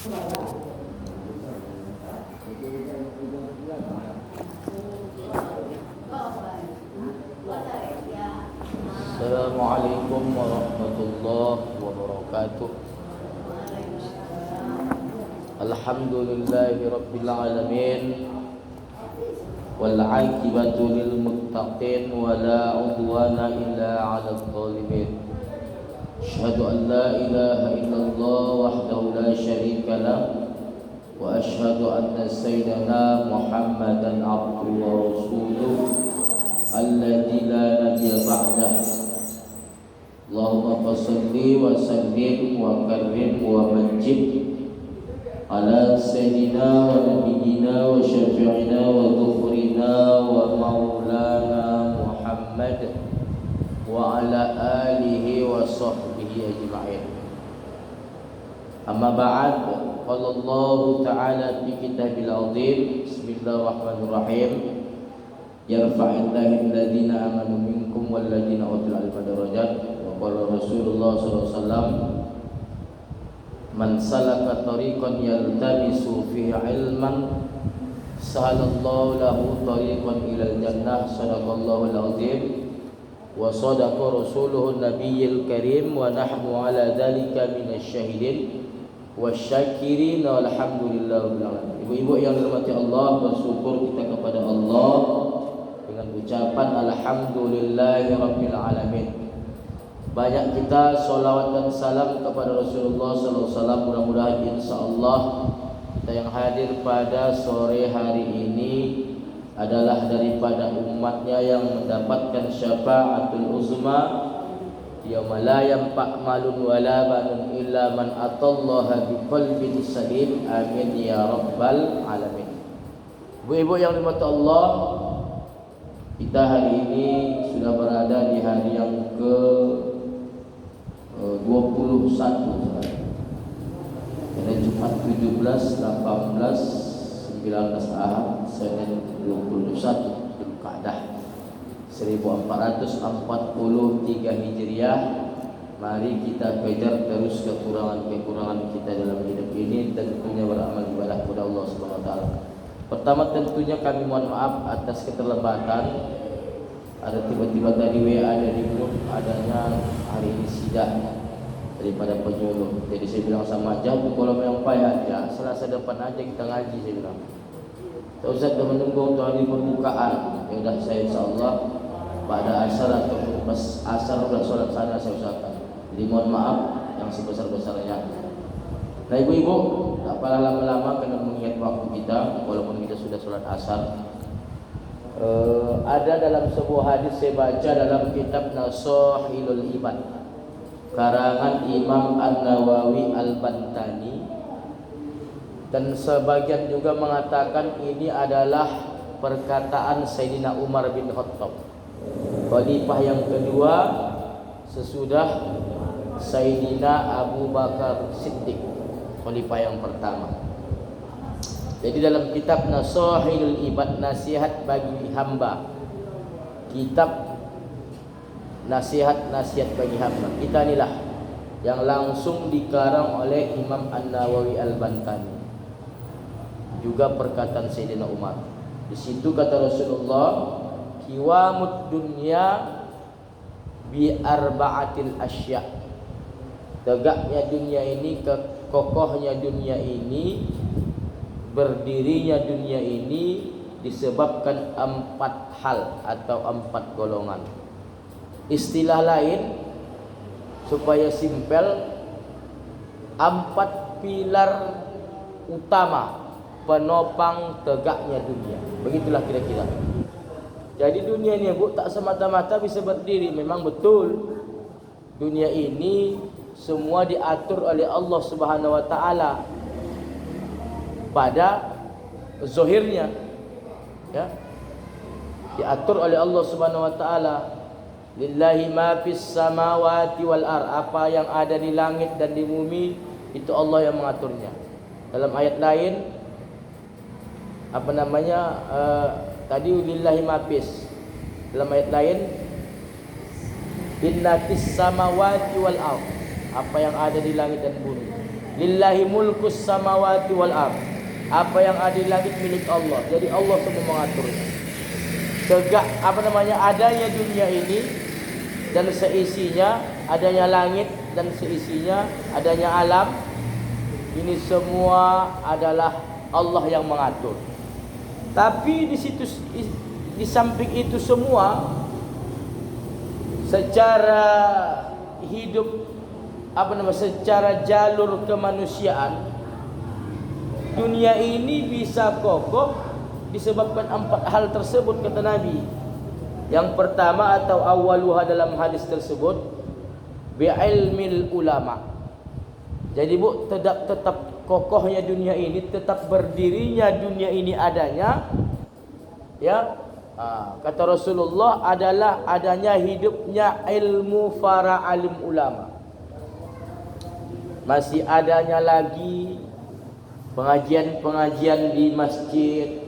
Assalamualaikum warahmatullahi wabarakatuh. Alhamdulillahi rabbil alamin. Wal 'aqibatu lil muttaqin wa la 'udwana illa 'alal zalimin. Asyhadu an la ilaha illallah wahdahu la syarika lah wa asyhadu anna sayyidana Muhammadan abduhu wa rasuluh alladzi la nabiyya ba'dah. Allahumma shalli wa sallim wa karrim wa majid ala sayyidina wa nabiyyina wa syafi'ina wa dhufrina wa maulana Muhammad wa ala alihi wa sahbihi ajma'in. Amma ba'd, qala Allah ta'ala fi kitabil 'azim. Bismillahirrahmanirrahim. Yarfa'illahu alladhina amanu minkum walladhina utul ilma darajat. Qala Rasulullah sallallahu alaihi wasallam, man salaka tariqan yaltamisu fihi ilman sahalallahu lahu tariqan ilal jannah. Sadaqallahu al-azim wa sadaqa rasuluhu nabiyyil karim wa nahnu ala dhalika minasy syahidin wasyakirin walhamdulillahil alamin. Ibu-ibu yang dirahmati Allah, bersyukur kita kepada Allah dengan ucapan alhamdulillahi rabbil alamin. Banyak kita salawat dan salam kepada Rasulullah sallallahu alaihi wasallam. Mudah-mudahan insyaallah kita yang hadir pada sore hari ini adalah daripada umatnya yang mendapatkan syafaatul uzma yauma la yanfa' malun wala banun illa man atallaha biqalbin salim. Amin ya rabbal alamin. Ibu-ibu yang dirahmati Allah, kita hari ini sudah berada di hari yang ke 21, pada Jumat 17, 18, 19 Ahad, Senin 21 Dzulqa'dah 1443 Hijriah. Mari kita kejar terus kekurangan-kekurangan kita dalam hidup ini, tentunya beramal ibadah kepada Allah Subhanahu wa taala. Pertama tentunya kami mohon maaf atas keterlambatan. Ada tiba-tiba tadi WA dari grup adanya hari ini sidang daripada penyuluh. Jadi saya bilang sama Jah, kalau memang payah ya Selasa depan aja kita ngaji, saya bilang. Tak usah kita menunggu untuk hari pembukaan. Ya udah, saya insyaallah pada asar atau pas asar udah sholat sana saya usahakan. Jadi mohon maaf yang sebesar-besarnya. Nah ibu-ibu, tak apalah lama-lama kena mengingat waktu kita walaupun kita sudah sholat asar. Ada dalam sebuah hadis saya baca dalam kitab Nasahilul Ibad karangan Imam An-Nawawi Al-Bantani, dan sebagian juga mengatakan ini adalah perkataan Sayyidina Umar bin Khattab, khalifah yang kedua sesudah Sayyidina Abu Bakar Siddiq, khalifah yang pertama. Jadi dalam kitab Nasahilul Ibad, nasihat bagi hamba, kitab nasihat-nasihat bagi hamba, kita inilah yang langsung dikarang oleh Imam An-Nawawi Al-Bantani, juga perkataan Sayyidina Umar. Di situ kata Rasulullah, kiwamud dunya bi arba'atil asya, tegaknya dunia ini, kokohnya dunia ini, berdirinya dunia ini disebabkan 4 hal atau 4 golongan. Istilah lain supaya simpel, 4 pilar utama penopang tegaknya dunia. Begitulah kira-kira. Jadi dunia ini Bu tak semata-mata bisa berdiri. Memang betul dunia ini semua diatur oleh Allah Subhanahu wa taala pada zahirnya, ya, diatur oleh Allah Subhanahu wa taala. Lillahi ma fis samawati wal ar, apa yang ada di langit dan di bumi itu Allah yang mengaturnya. Dalam ayat lain tadi lillahi ma fis, dalam ayat lain inna fis samawati wal ar, apa yang ada di langit dan bumi Lillahi mulkus samawati wal ard. Apa yang ada di langit milik Allah. Jadi Allah semua mengaturnya. Tegak adanya dunia ini dan seisinya, adanya langit dan seisinya, adanya alam, ini semua adalah Allah yang mengatur. Tapi di samping itu semua, secara hidup secara jalur kemanusiaan, dunia ini bisa kokoh disebabkan 4 hal tersebut, kata Nabi. Yang pertama atau awaluha dalam hadis tersebut, bi'ilmil ulama. Jadi tetap kokohnya dunia ini, tetap berdirinya dunia ini adanya, ya. Kata Rasulullah adalah adanya hidupnya ilmu para alim ulama. Masih adanya lagi pengajian-pengajian di masjid,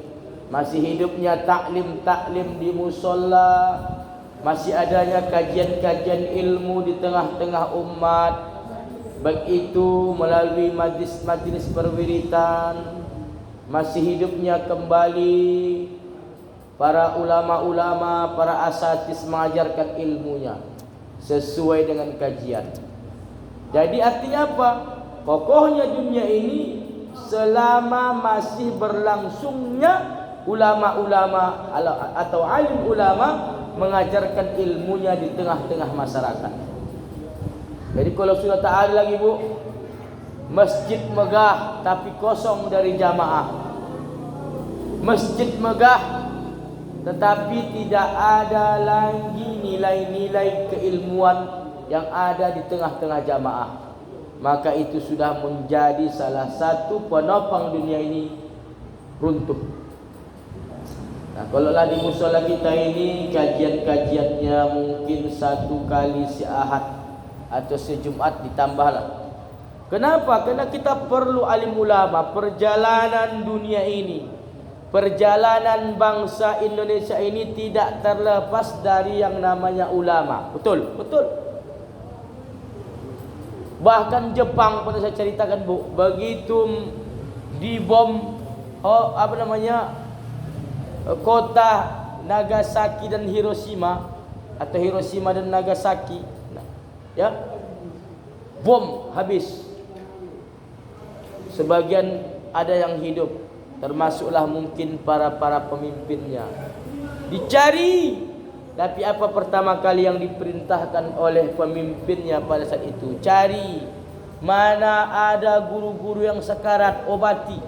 masih hidupnya taklim di musola, masih adanya kajian-kajian ilmu di tengah-tengah umat, baik itu melalui majlis perwiritan. Masih hidupnya kembali para ulama-ulama, para asatidz mengajarkan ilmunya sesuai dengan kajian. Jadi artinya apa? Kokohnya dunia ini selama masih berlangsungnya ulama-ulama atau alim ulama mengajarkan ilmunya di tengah-tengah masyarakat. Jadi kalau sudah tak ada lagi, Bu, masjid megah tapi kosong dari jamaah, masjid megah tetapi tidak ada lagi nilai-nilai keilmuan yang ada di tengah-tengah jamaah, maka itu sudah menjadi salah satu penopang dunia ini runtuh. Nah, kalau lah di musola kita ini kajian-kajiannya mungkin 1 kali se-Ahad atau se-Jumat ditambahlah. Kenapa? Karena kita perlu alim ulama. Perjalanan dunia ini, perjalanan bangsa Indonesia ini tidak terlepas dari yang namanya ulama. Betul, betul. Bahkan Jepang pernah saya ceritakan, Bu, begitu dibom kota Nagasaki dan Hiroshima, atau Hiroshima dan Nagasaki, ya, bom habis. Sebagian ada yang hidup, termasuklah mungkin para pemimpinnya. Dicari. Tapi apa pertama kali yang diperintahkan oleh pemimpinnya pada saat itu? Cari mana ada guru-guru yang sekarat, obati.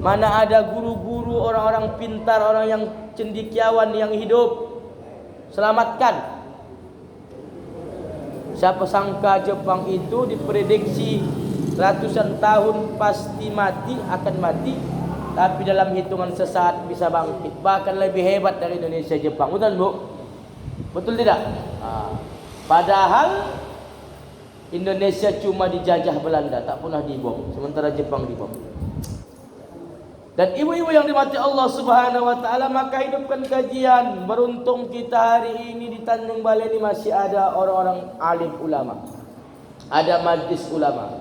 Mana ada guru-guru, orang-orang pintar, orang yang cendekiawan yang hidup, selamatkan. Siapa sangka Jepang itu diprediksi ratusan tahun pasti akan mati, tapi dalam hitungan sesaat bisa bangkit. Bahkan lebih hebat dari Indonesia, Jepang. Betul, Bu? Betul tidak? Padahal Indonesia cuma dijajah Belanda, tak pernah dibom, sementara Jepang dibom. Dan ibu-ibu yang dimati Allah Subhanahu wa taala, maka hidupkan kajian. Beruntung kita hari ini di Tanjung Balai ini masih ada orang-orang alim ulama, ada majlis ulama.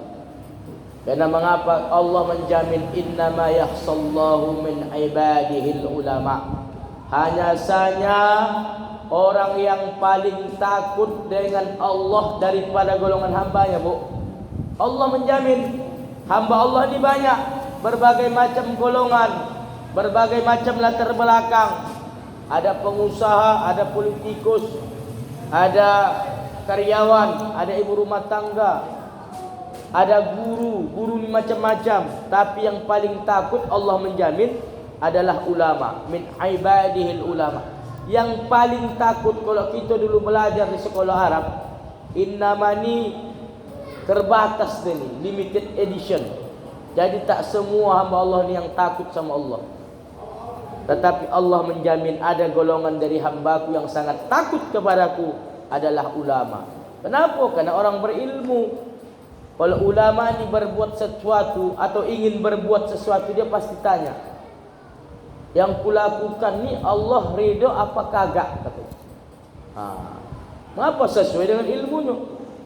Karena mengapa Allah menjamin innama yakhsallahu min ibadihil ulama? Hanya saja orang yang paling takut dengan Allah daripada golongan hambanya, Bu. Allah menjamin hamba Allah ini banyak, berbagai macam golongan, berbagai macam latar belakang. Ada pengusaha, ada politikus, ada karyawan, ada ibu rumah tangga, ada guru ini macam-macam. Tapi yang paling takut Allah menjamin adalah ulama, min ibadihil ulama. Yang paling takut, kalau kita dulu belajar di sekolah Arab, innamani terbatas ini, limited edition. Jadi tak semua hamba Allah ni yang takut sama Allah. Tetapi Allah menjamin ada golongan dari hambaku yang sangat takut kepadaku adalah ulama. Kenapa? Karena orang berilmu. Kalau ulama ni berbuat sesuatu atau ingin berbuat sesuatu, dia pasti tanya, yang kulakukan ni Allah ridho apa kagak? Mengapa? Sesuai dengan ilmunya.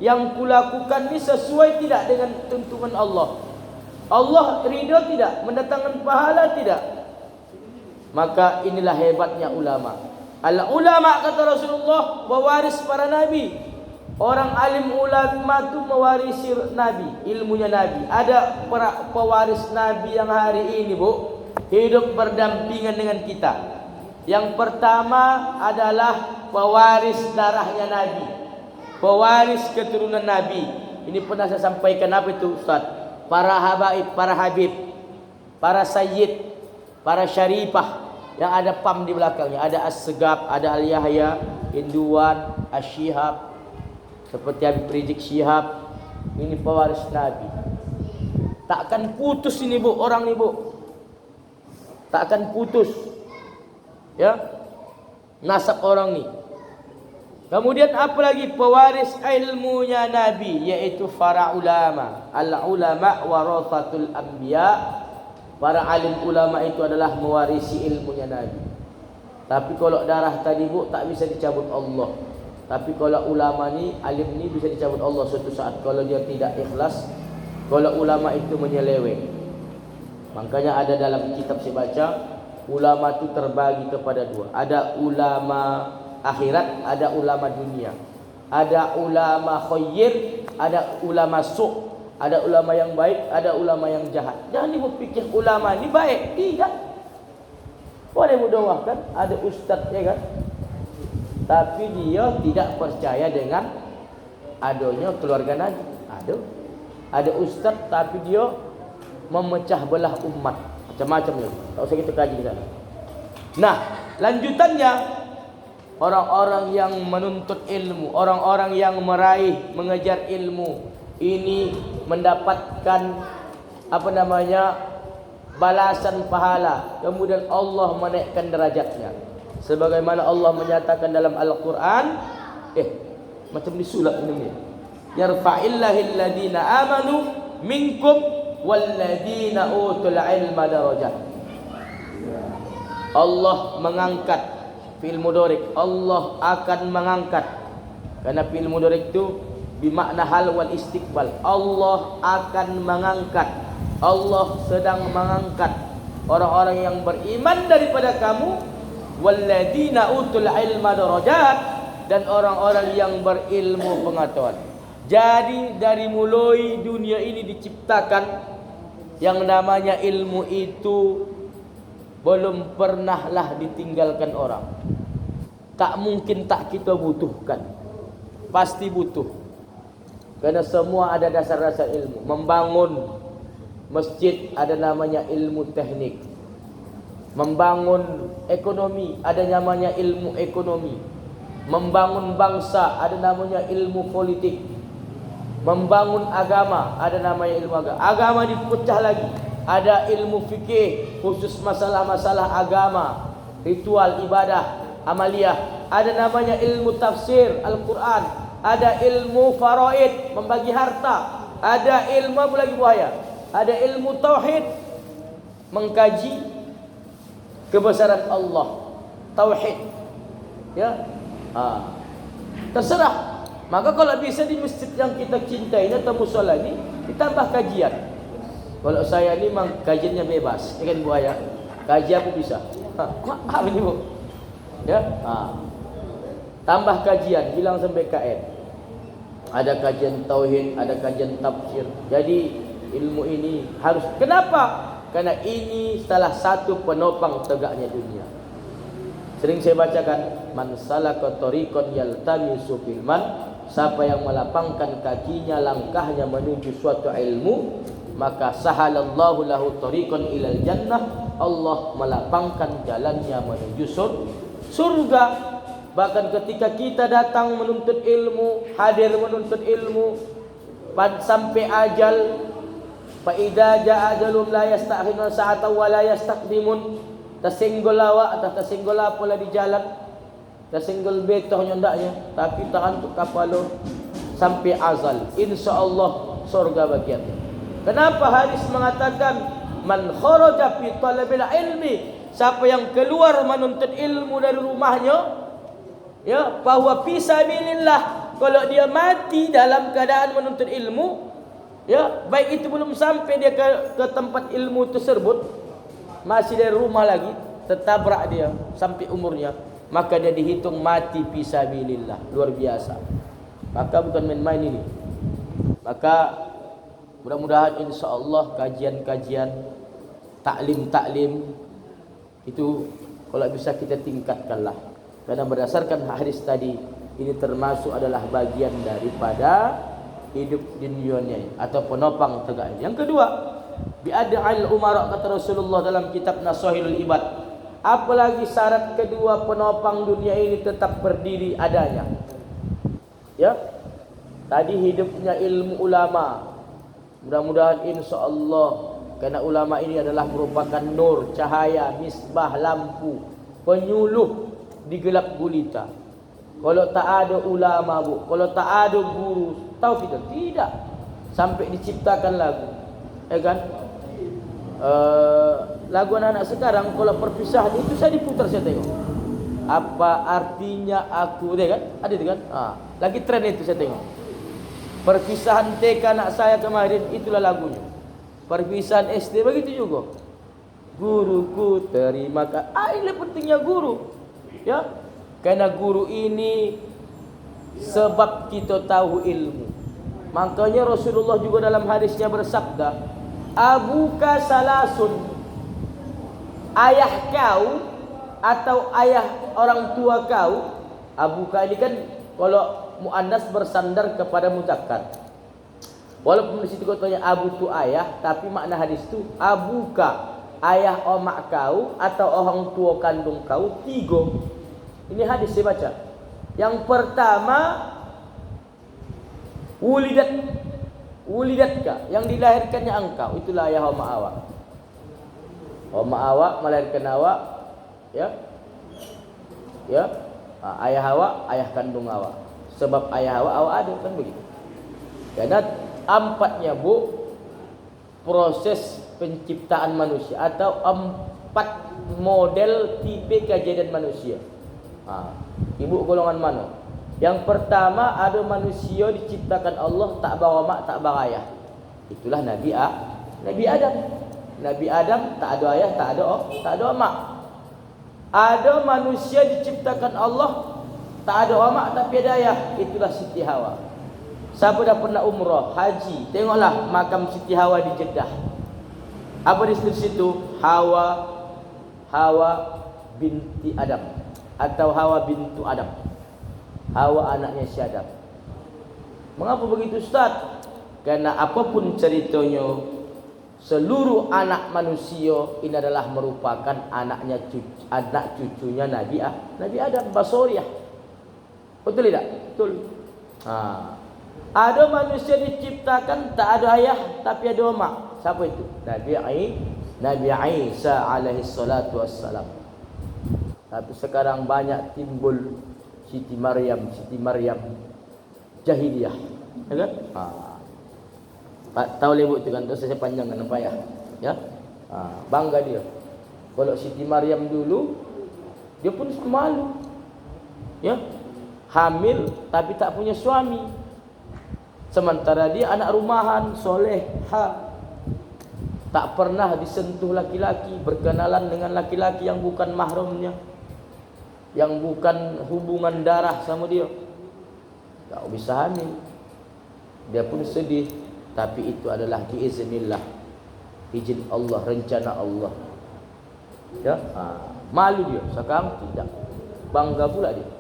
yang kulakukan ini sesuai tidak dengan tuntunan Allah? Allah ridho tidak? Mendatangkan pahala tidak? Maka inilah hebatnya ulama. Al-ulama, kata Rasulullah, pewaris para nabi. Orang alim ulama itu mewarisi nabi, ilmunya nabi. Ada pewaris nabi yang hari ini, Bu, hidup berdampingan dengan kita. Yang pertama adalah pewaris darahnya nabi, pewaris keturunan nabi. Ini pernah saya sampaikan, apa itu Ustaz? Para habaib, para habib, para sayyid, para syarifah yang ada pam di belakangnya. Ada As-Segaf, ada Al-Yahya, Induan, Asy-Syihab, seperti Habib Rizik Syihab. Ini pewaris nabi. Takkan putus ini, Bu, orang ini, Bu. Takkan putus, ya, nasab orang ini. Kemudian apa lagi? Pewaris ilmunya nabi, yaitu para ulama. Al-ulama warathatul anbiya. Para alim ulama itu adalah mewarisi ilmunya nabi. Tapi kalau darah tadi, Bu, tak bisa dicabut Allah. Tapi kalau ulama ni, alim ni bisa dicabut Allah suatu saat kalau dia tidak ikhlas, kalau ulama itu menyeleweng. Makanya ada dalam kitab saya baca, ulama itu terbagi kepada dua. Ada ulama akhirat, ada ulama dunia. Ada ulama khair, ada ulama su'. Ada ulama yang baik, ada ulama yang jahat. Jangan ibu pikir ulama ini baik. Tidak. Boleh mudawakan, ada ustaz, ya kan? Tapi dia tidak percaya dengan adanya keluarga Nabi. Ada ustaz tapi dia memecah belah umat. Macam-macam ni. Tak usah kita kaji di sana. Nah, lanjutannya, orang-orang yang menuntut ilmu, orang-orang yang meraih, mengejar ilmu, ini mendapatkan balasan pahala. Kemudian Allah menaikkan derajatnya. Sebagaimana Allah menyatakan dalam Al-Quran, macam disulap ini. Yarfa'illahil ladina amanu minkum walladina utul ilma darajat. Allah mengangkat, fi'il mudhari', Allah akan mengangkat. Karena fi'il mudhari' itu bermakna hal wal istiqbal. Allah akan mengangkat, Allah sedang mengangkat orang-orang yang beriman daripada kamu, walladina utul ilma darajat, dan orang-orang yang berilmu pengetahuan. Jadi dari mulai dunia ini diciptakan, yang namanya ilmu itu belum pernahlah ditinggalkan orang. Tak mungkin tak kita butuhkan, pasti butuh. Karena semua ada dasar-dasar ilmu. Membangun masjid ada namanya ilmu teknik. Membangun ekonomi ada namanya ilmu ekonomi. Membangun bangsa ada namanya ilmu politik. Membangun agama ada namanya ilmu agama. Agama dipecah lagi. Ada ilmu fikih khusus masalah-masalah agama, ritual ibadah, amaliyah. Ada namanya ilmu tafsir Al-Quran. Ada ilmu faraid, membagi harta. Ada ilmu apa lagi buaya? Ada ilmu tauhid, mengkaji kebesaran Allah. Tauhid, ya, terserah. Maka kalau bisa di masjid yang kita cintai atau musola ini ditambah kajian. Kalau saya ni memang kajiannya bebas, ya kan buaya? Kaji apa bisa? Apa ini, Bu? Ya, tambah kajian, bilang sampai KN. Ada kajian tauhid, ada kajian tafsir. Jadi ilmu ini harus. Kenapa? Karena ini salah satu penopang tegaknya dunia. Sering saya bacakan, man salaka tariqan yaltamisu filman, siapa yang melapangkan kakinya, langkahnya menuju suatu ilmu, maka sahalallahu lahu tariqan ilal jannah, Allah melapangkan jalannya menuju surga. Bahkan ketika kita datang menuntut ilmu, hadir menuntut ilmu, sampai ajal, fa idza jaa ajalum la yastakhiruna sa'atan wa la yastaqdimun. Tersenggol awak atau tersenggol apalah di jalan, tersenggol betoh nyondaknya, tapi tahan untuk kapalo sampai azal. Insyaallah surga bagiannya. Kenapa hadis mengatakan man kharaja fi talabil ilmi, siapa yang keluar menuntut ilmu dari rumahnya, ya, bahwa fi sabilillah, kalau dia mati dalam keadaan menuntut ilmu, ya, baik itu belum sampai dia ke tempat ilmu tersebut, masih dari rumah lagi, tertabrak dia sampai umurnya, maka dia dihitung mati fisabilillah. Luar biasa. Maka bukan main-main ini. Maka mudah-mudahan insya-Allah kajian-kajian, taklim-taklim itu kalau bisa kita tingkatkanlah. Karena berdasarkan hadis tadi, ini termasuk adalah bagian daripada hidup di dunia ini atau penopang tegak ini. Yang kedua, bi'ad'al umara, kata Rasulullah dalam kitab Nasahilul Ibad. Apalagi syarat kedua penopang dunia ini tetap berdiri adanya. Ya. Tadi hidupnya ilmu ulama. Mudah-mudahan insya-Allah, karena ulama ini adalah merupakan nur, cahaya, misbah, lampu, penyuluh di gelap gulita. Kalau tak ada ulama, Bu, kalau tak ada guru, tahu kita tidak sampai diciptakan lagu, ya kan? Lagu anak-anak sekarang kalau perpisahan itu saya diputar, saya tengok. Apa artinya aku, ya kan? Ada itu kan? Lagi tren itu saya tengok. Perpisahan TK anak saya kemarin, itulah lagunya. Perpisahan SD begitu juga. Guruku terima kasih. Ini pentingnya guru. Ya. Karena guru ini sebab kita tahu ilmu. Makanya Rasulullah juga dalam hadisnya bersabda, abuka salasun, ayah kau atau ayah orang tua kau. Abuka ini kan kalau muannas bersandar kepada muzakkar. Walaupun di situ katanya abu tu ayah, tapi makna hadis itu abuka, ayah omak kau atau orang tua kandung kau, tiga. Ini hadis saya baca. Yang pertama, wulidatka, yang dilahirkannya engkau, itulah ayah omak awak. Omak awak melahirkan awak, ya. Ya. Ayah awak, ayah kandung awak. Sebab ayah awak ada, kan begitu. Karena empatnya, Bu, proses penciptaan manusia atau 4 model tipe kejadian manusia. Ibu golongan mana? Yang pertama, ada manusia diciptakan Allah tak beramak, tak berayah. Itulah Nabi Adam. Nabi Adam tak ada ayah, tak ada amak. Ada manusia diciptakan Allah tak ada amak tapi ada ayah. Itulah Siti Hawa. Siapa dah pernah umrah, haji, tengoklah makam Siti Hawa di Jeddah. Apa di situ? Hawa binti Adam atau Hawa bintu Adam. Hawa anaknya si Adam. Mengapa begitu, Ustaz? Karena apapun ceritanya, seluruh anak manusia ini adalah merupakan anak cucunya Nabi Adam, Basoriah. Betul tidak? Betul. Ada manusia diciptakan tak ada ayah tapi ada mak. Siapa itu? Nabi Isa alaihi salatu wassalam. Tapi sekarang banyak timbul Siti Maryam jahiliyah, ya kan? Tahu lebut itu kan, dosa saya panjang kan, nampak ya? Bangga dia. Kalau Siti Maryam dulu, dia pun malu, ya, hamil tapi tak punya suami. Sementara dia anak rumahan, soleha, tak pernah disentuh laki-laki, berkenalan dengan laki-laki yang bukan mahramnya, yang bukan hubungan darah sama dia. Tak bisa hamil. Dia pun sedih. Tapi itu adalah biiznillah, izin Allah, rencana Allah. Ya, malu dia. Sekarang tidak. Bangga pula dia.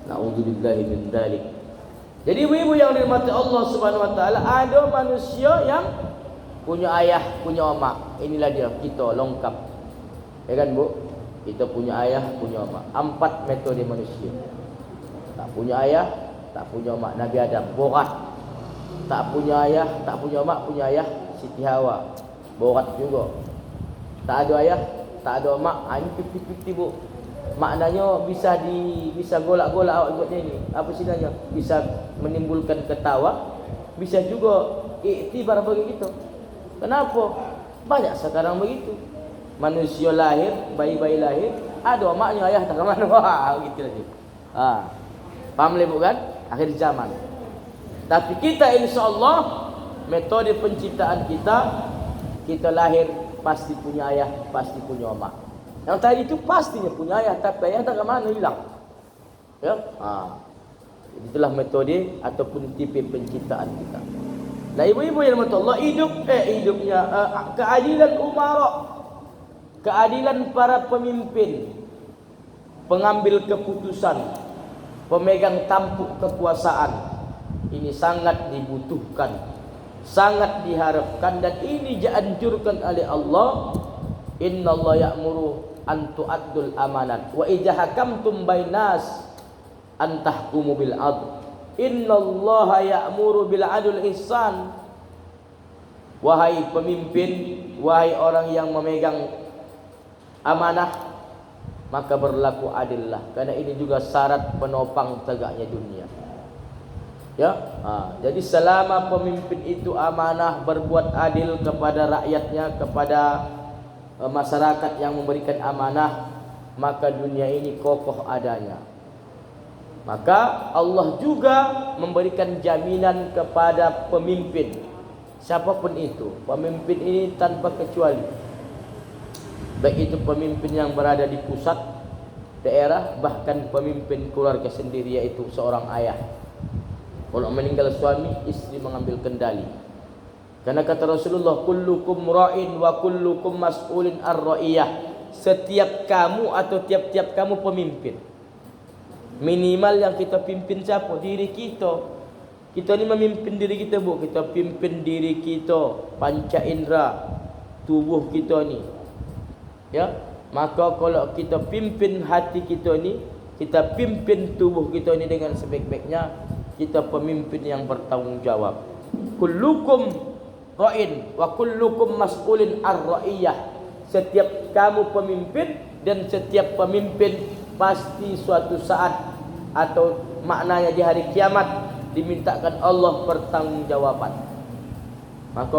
Na'udzubillahi min dzalik. Jadi ibu-ibu yang dirahmati Allah Subhanahu wa taala, ada manusia yang punya ayah, punya omak. Inilah dia, kita lengkap. Ya kan, Bu? Kita punya ayah, punya omak. 4 metode manusia. Tak punya ayah, tak punya omak. Nabi Adam, borat. Tak punya ayah, tak punya omak, punya ayah Siti Hawa, borat juga. Tak ada ayah, tak ada omak. Ini 50-50, Bu. Maknanya bisa golak-golak awak buatnya ini. Apa sebenarnya? Bisa menimbulkan ketawa, bisa juga iktibar bagi kita. Kenapa? Banyak sekarang begitu. Manusia lahir, bayi-bayi lahir, ada omaknya, ayah tak ke mana. Wah, gitu lagi. Paham le bukan? Akhir zaman. Tapi kita insya-Allah metode penciptaan kita lahir pasti punya ayah, pasti punya mak. Yang tadi itu pastinya punya ayah, tapi ayah tak ke mana hilang. Ya, itulah metode ataupun tipe penciptaan kita. Nah, ibu-ibu yang dirahmati Allah, hidupnya keadilan umara, keadilan para pemimpin, pengambil keputusan, pemegang tampuk kekuasaan, ini sangat dibutuhkan, sangat diharapkan, dan ini dianjurkan oleh Allah. Innallaha ya'muru an tu'addul amanat wa idza hakamtum bainas an tahkumu bil 'adl. Innallaha ya'muru bil 'adl ihsan. Wahai pemimpin, wahai orang yang memegang amanah, maka berlaku adillah, karena ini juga syarat penopang tegaknya dunia. Ya, jadi selama pemimpin itu amanah, berbuat adil kepada rakyatnya, kepada masyarakat yang memberikan amanah, maka dunia ini kokoh adanya. Maka Allah juga memberikan jaminan kepada pemimpin, siapapun itu. Pemimpin ini tanpa kecuali, baik itu pemimpin yang berada di pusat daerah, bahkan pemimpin keluarga sendiri, yaitu seorang ayah. Kalau meninggal suami, istri mengambil kendali. Karena kata Rasulullah, kullukum ra'in wa kullukum mas'ulin ar-ra'iyah. Setiap kamu atau tiap-tiap kamu pemimpin. Minimal yang kita pimpin siapa? Diri kita. Kita ni memimpin diri kita, bu. Kita pimpin diri kita, panca indera tubuh kita ni. Ya, maka kalau kita pimpin hati kita ni, kita pimpin tubuh kita ni dengan sebaik-baiknya, kita pemimpin yang bertanggungjawab. Kullukum ra'in wa kullukum mas'ulin ar-ra'iyah. Setiap kamu pemimpin, dan setiap pemimpin pasti suatu saat atau maknanya di hari kiamat dimintakan Allah pertanggungjawaban. Maka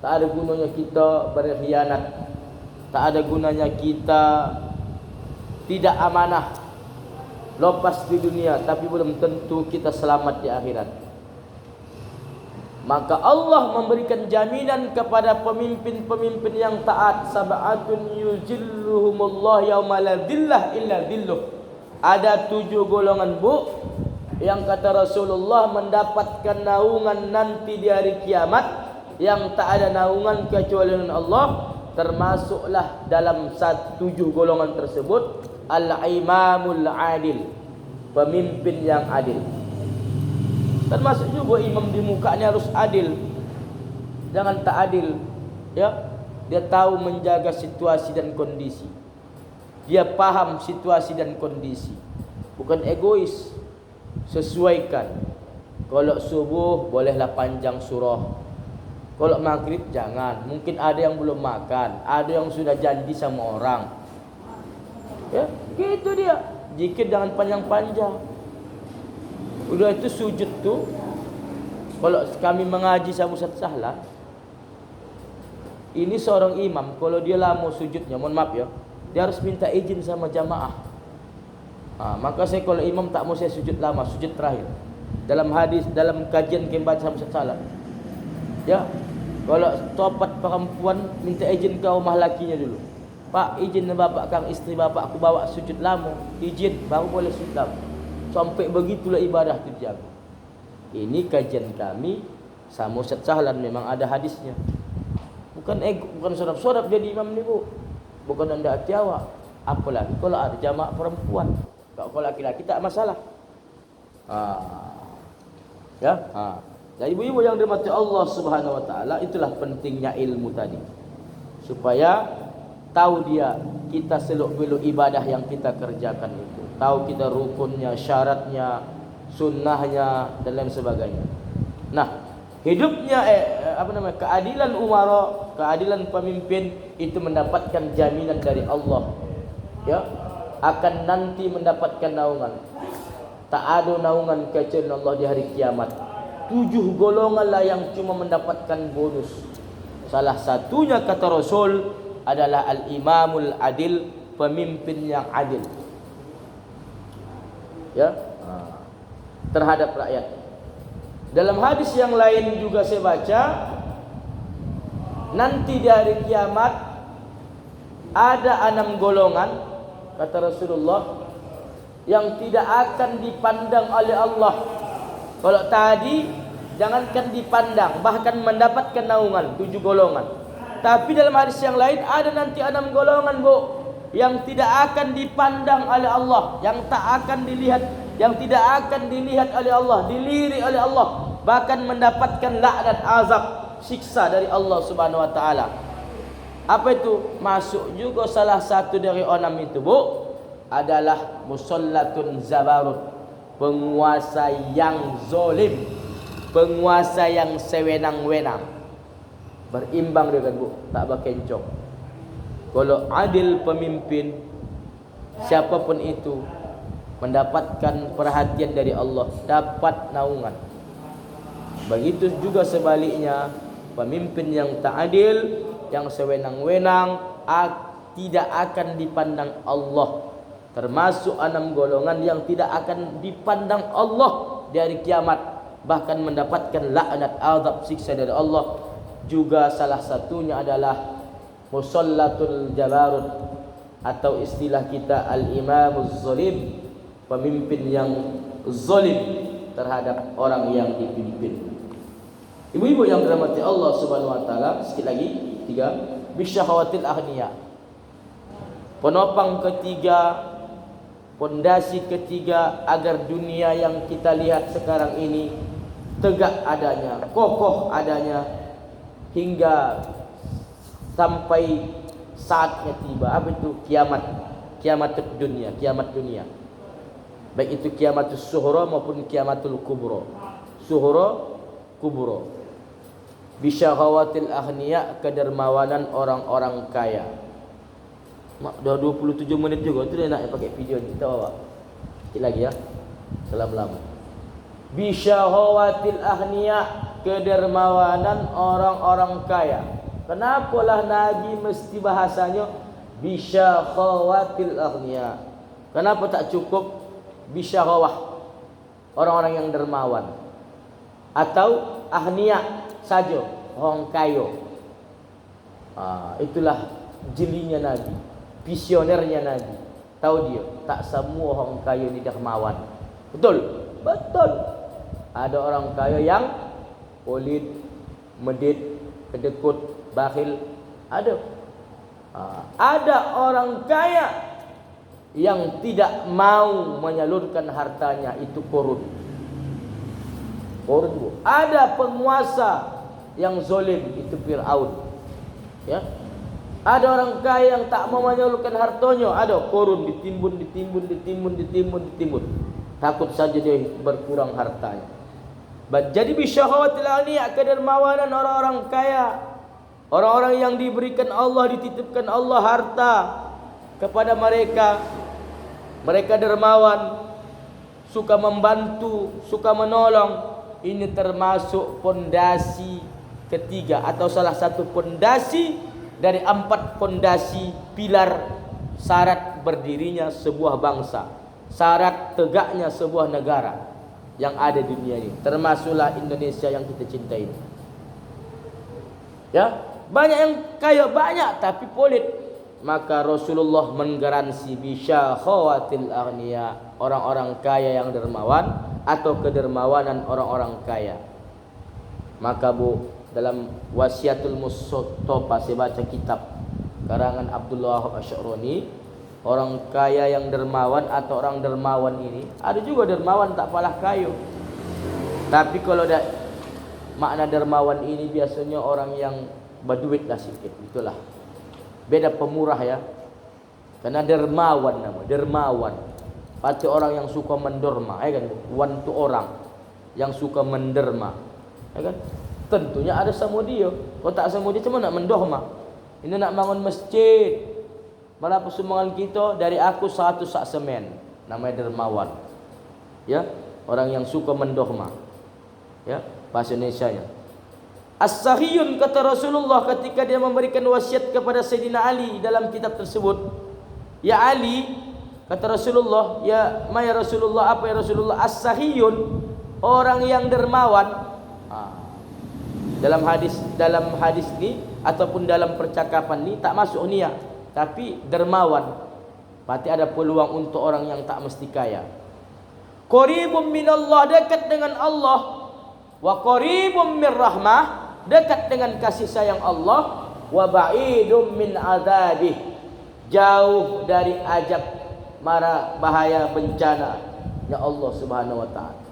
tak ada gunanya kita berkhianat, tak ada gunanya kita tidak amanah, lepas di dunia, tapi belum tentu kita selamat di akhirat. Maka Allah memberikan jaminan kepada pemimpin-pemimpin yang taat. Sab'atun yuzilluhumullah yauma la dhillah illa dhilluh. Ada 7 golongan, bu, yang kata Rasulullah mendapatkan naungan nanti di hari kiamat, yang tak ada naungan kecuali dengan Allah. Termasuklah dalam 7 golongan tersebut al-imamul adil, pemimpin yang adil. Termasuk juga imam di muka ni harus adil, jangan tak adil. Ya, dia tahu menjaga situasi dan kondisi, dia paham situasi dan kondisi, bukan egois. Sesuaikan. Kalau subuh bolehlah panjang surah, kalau maghrib jangan. Mungkin ada yang belum makan, ada yang sudah janji sama orang. Ya, gitu dia. Zikir jangan panjang-panjang. Udah itu sujud tu, kalau kami mengaji sama Ustaz Sahlan, ini seorang imam, kalau dia lama sujudnya, mohon maaf ya, dia harus minta izin sama jamaah. Maka saya kalau imam tak mau saya sujud lama, sujud terakhir. Dalam hadis, dalam kajian kami baca sama Ustaz Sahlan, ya, kalau topat perempuan minta izin ke rumah lakinya dulu. Pak, izin bapak kang istri bapak aku bawa sujud lama, izin baru boleh sujud lama. Sampai begitulah ibadah itu dijaga. Ini kajian kami sama Ustaz Sahlan, memang ada hadisnya. Bukan bukan sodap-sodap jadi imam ni, bu. Bukan anda hati awak. Apalagi kalau ada jamaah perempuan. Kalau laki-laki tak masalah. Ya. Jadi ibu-ibu yang dirahmati Allah Subhanahu wa taala, itulah pentingnya ilmu tadi. Supaya tahu dia kita seluk-beluk ibadah yang kita kerjakan itu. Tahu kita rukunnya, syaratnya, sunnahnya, dan lain sebagainya. Nah, hidupnya keadilan umara, keadilan pemimpin itu mendapatkan jaminan dari Allah. Ya, akan nanti mendapatkan naungan. Tak ada naungan kecuali Allah di hari kiamat. 7 golonganlah yang cuma mendapatkan bonus. Salah satunya kata Rasul adalah al-imamul adil, pemimpin yang adil. Ya, terhadap rakyat. Dalam hadis yang lain juga saya baca, nanti di hari kiamat ada 6 golongan, kata Rasulullah, yang tidak akan dipandang oleh Allah. Kalau tadi jangankan dipandang, bahkan mendapatkan naungan, 7 golongan. Tapi dalam hadis yang lain ada nanti 6 golongan, Bu, yang tidak akan dipandang oleh Allah, yang tak akan dilihat, yang tidak akan dilihat oleh Allah, dilirik oleh Allah, bahkan mendapatkan laknat, azab, siksa dari Allah Subhanahu wa taala. Apa itu? Masuk juga salah satu dari 6 itu, Bu, adalah musallatun zabarut, penguasa yang zalim, penguasa yang sewenang-wenang, berimbang dengan, Bu, tak berkencong. Kalau adil pemimpin, siapapun itu mendapatkan perhatian dari Allah, dapat naungan. Begitu juga sebaliknya, pemimpin yang tak adil, yang sewenang-wenang, tidak akan dipandang Allah. Termasuk 6 golongan yang tidak akan dipandang Allah di hari kiamat, bahkan mendapatkan laknat, azab, siksa dari Allah. Juga salah satunya adalah musallatul jabarut, atau istilah kita al-imamuz zalim, pemimpin yang zalim terhadap orang yang dipimpin. Ibu-ibu yang dirahmati Allah Subhanahu wa taala, sekali lagi 3, bisyahawatil aghniya. Penopang ketiga, pondasi ketiga agar dunia yang kita lihat sekarang ini tegak adanya, kokoh adanya, hingga sampai saatnya tiba. Apa itu? Kiamat, kiamatul dunia, kiamat dunia. Baik itu kiamatus sughra maupun kiamatul kubra. Sughra, kubra. Bisyahawatil aghniya, kedermawanan orang-orang kaya. Mak, dah 27 menit juga. Itu dia nak pakai video ni. Kita bawa sikit lagi ya, selama-lama. Bisyahawatil aghniya, kedermawanan orang-orang kaya. Kenapalah Nabi mesti bahasanya bisyahawatil aghniya? Kenapa tak cukup bisyahawah, orang-orang yang dermawan, atau aghniya saja, orang kaya? Itulah jelinya Nabi, visionernya Nabi. Tahu dia, tak semua orang kaya ni dermawan. Betul? Betul. Ada orang kaya yang pelit, medit, kedekut, bakhil. Ada. Ada orang kaya yang tidak mau menyalurkan hartanya, itu korun. Korun. Ada penguasa yang zalim, itu Fir'aun. Ya. Ada orang kaya yang tak mau menyalurkan hartanya, ada korun, ditimbun. Takut saja dia berkurang hartanya. Jadi bisyahawatil aghniya, kedermawanan orang-orang kaya, orang-orang yang diberikan Allah, dititipkan Allah harta kepada mereka. Mereka dermawan, suka membantu, suka menolong. Ini termasuk pondasi ketiga, atau salah satu pondasi dari 4 pondasi pilar syarat berdirinya sebuah bangsa, syarat tegaknya sebuah negara yang ada di dunia ini. Termasuklah Indonesia yang kita cintai. Ya, banyak yang kaya, banyak tapi pelit. Maka Rasulullah menggaransi bisyahawatil aghniya, orang-orang kaya yang dermawan, atau kedermawanan orang-orang kaya. Maka Bu, dalam Wasiatul Mustafa saya baca kitab karangan Abdullah Asy'arani, orang kaya yang dermawan atau orang dermawan ini, ada juga dermawan tak palah kaya. Tapi kalau makna dermawan ini biasanya orang yang berduit lah sikit, itulah. Beda pemurah ya. Karena dermawan nama, dermawan. Pasti orang yang suka menderma, ya kan? Wan tu orang yang suka menderma, ya kan? Tentunya ada sama dia. Kalau tak sama dia, cuma nak menderma. Ini nak bangun masjid, malah persumbangan kita dari aku 100 sak semen, namanya dermawan. Ya, orang yang suka menderma. Ya, bahasa Indonesianya. As-Sahiyun, kata Rasulullah ketika dia memberikan wasiat kepada Sayyidina Ali dalam kitab tersebut. Ya Ali, Kata Rasulullah, ya Rasulullah, apa ya Rasulullah? As-sahiyun, orang yang dermawan. Dalam hadis ni ataupun dalam percakapan ni tak masuk niat, tapi dermawan. Berarti ada peluang untuk orang yang tak mesti kaya. Qaribun minallah, dekat dengan Allah. Wa qaribun min rahmah, dekat dengan kasih sayang Allah. Wa ba'idum min azabih, jauh dari azab mara bahaya bencana ya Allah Subhanahu wa taala.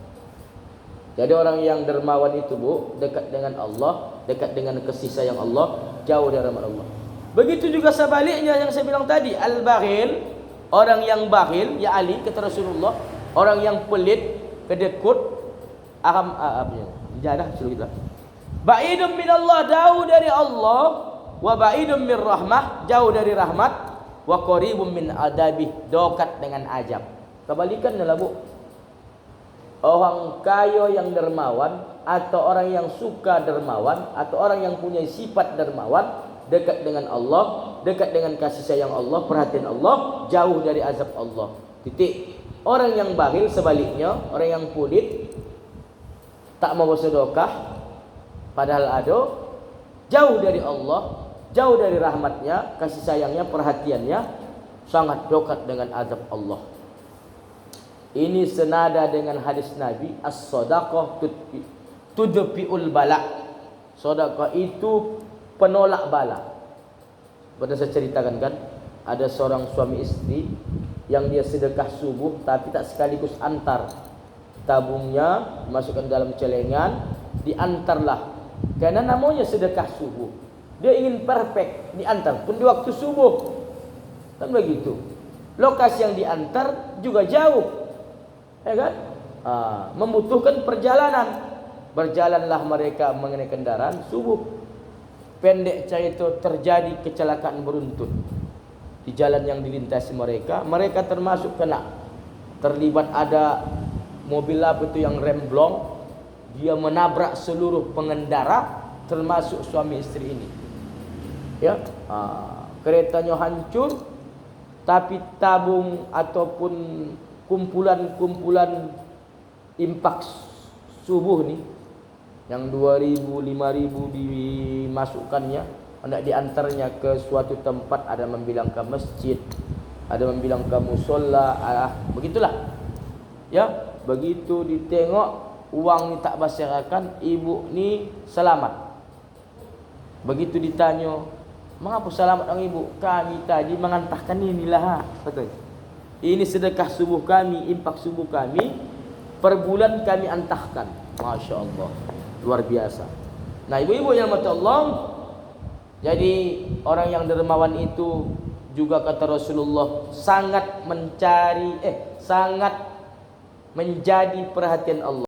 Jadi orang yang dermawan itu, Bu, dekat dengan Allah, dekat dengan kasih sayang Allah, jauh dari rahmat Allah. Begitu juga sebaliknya yang saya bilang tadi, al-bakhil, orang yang bakhil, ya Ali kata Rasulullah, orang yang pelit, kedekut, jadah suruh kita. Ba'idun minallah, jauh dari Allah, wa ba'idun min rahmah, jauh dari rahmat. Wa qaribun min adabih, dekat dengan azab. Kebalikannya lah, Bu. Orang kaya yang dermawan, atau orang yang suka dermawan, atau orang yang punya sifat dermawan, dekat dengan Allah, dekat dengan kasih sayang Allah, perhatian Allah, jauh dari azab Allah. Titik. Orang yang bakhil sebaliknya, orang yang pelit, tak mau bersedekah, padahal ada, jauh dari Allah, jauh dari rahmatnya, kasih sayangnya, perhatiannya, sangat dekat dengan azab Allah. Ini senada dengan hadis Nabi, as-sadaqah tudfi'ul bala. Sedekah itu penolak bala. Pernah saya ceritakan kan, ada seorang suami istri yang dia sedekah subuh tapi tak sekaligus antar tabungnya, masukkan dalam celengan, diantarlah. Karena namanya sedekah subuh. Dia ingin perfect, diantar pun di waktu subuh. Kan begitu. Lokasi yang diantar juga jauh, ya kan? Membutuhkan perjalanan. Berjalanlah mereka mengenai kendaraan subuh. Pendek cerita, terjadi kecelakaan beruntun di jalan yang dilintasi mereka. Mereka termasuk kena terlibat, ada mobil apa itu yang remblong. Dia menabrak seluruh pengendara, termasuk suami istri ini. Ya, keretanya hancur, tapi tabung ataupun kumpulan impak subuh ni yang 2.000, 5.000 dimasukkannya, hendak diantarnya ke suatu tempat, ada membilang ke masjid, ada membilang ke musola, begitulah. Ya, begitu ditengok uang ni tak berserakan, ibu ni selamat. Begitu ditanya, mengapa selamat orang ibu? Kami tadi mengantarkan inilah, betul. Ini sedekah subuh kami, impak subuh kami, per bulan kami antahkan. Masya Allah, luar biasa. Nah, ibu-ibu yang mata Allah, jadi orang yang dermawan itu juga kata Rasulullah sangat menjadi perhatian Allah.